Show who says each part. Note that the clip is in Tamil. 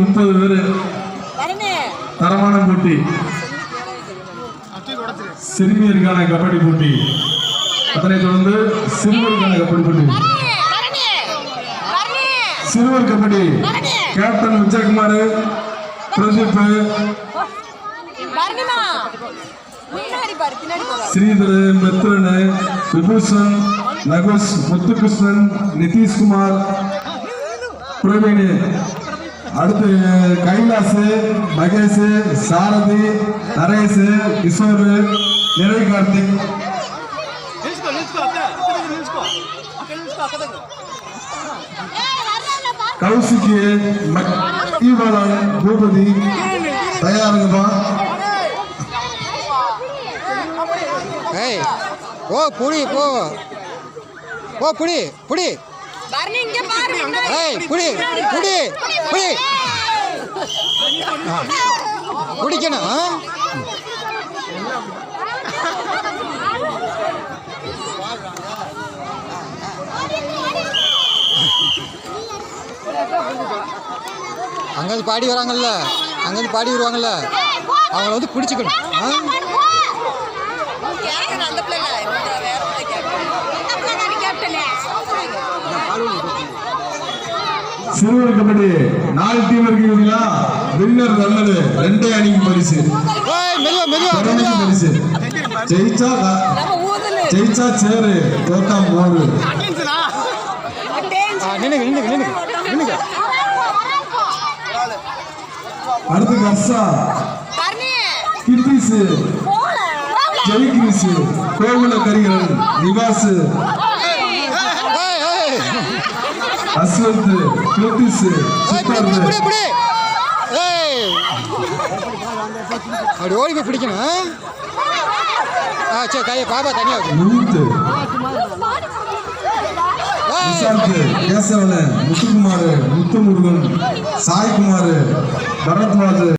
Speaker 1: 30 பேர் தரமான போட்டி. சிறுமியருக்கான கபடி போட்டி, அதனைத் தொடர்ந்து சிறுவருக்கான கபடி போட்டி. சிறுவர் கபடி கேப்டன் விஜயகுமார், பிரதீப், ஸ்ரீதர், மித்ரன், விபூஷன், நகுஷ், முத்துகிருஷ்ணன், நிதிஷ்குமார், பிரவீன். அடுத்து கைலாஸ், மகேஷ், சாரதி, நரேஷ், கிஷோர், நிறை கார்த்திக். கௌசிக்கு, ஈவாளன், பூபதி தயாருங்கப்பா.
Speaker 2: ஓ புடி போ ஓ புடி புடி புடி புடி புடி குடிக்கணும். அங்கேருந்து பாடி வராங்கல்ல, அங்கேருந்து பாடி வருவாங்கல்ல, அவங்கள வந்து பிடிச்சிக்கணும்.
Speaker 1: சிறுவர் கபடி 4 டீம் இருக்கீங்களா? வின்னர் நல்லது, 2 அணிக்கு பரிசு. பரிசு ஜெயிச்சா சேரு, தோத்தா மோரு. அடுத்து கர்ஷா, கிர்திஸ், ஜெய்கிரிஸ், கோகுல கரிகரன், நிவாஸ், அஸ்வந்த், கிருத்திஸ்,
Speaker 2: அப்படி ஓடி போய் பிடிக்கணும். சரி கையை பாபா தனியா
Speaker 1: கேசவன், முத்துக்குமார், முத்துமுருகன், சாய்குமார், பரத்வாஜ்.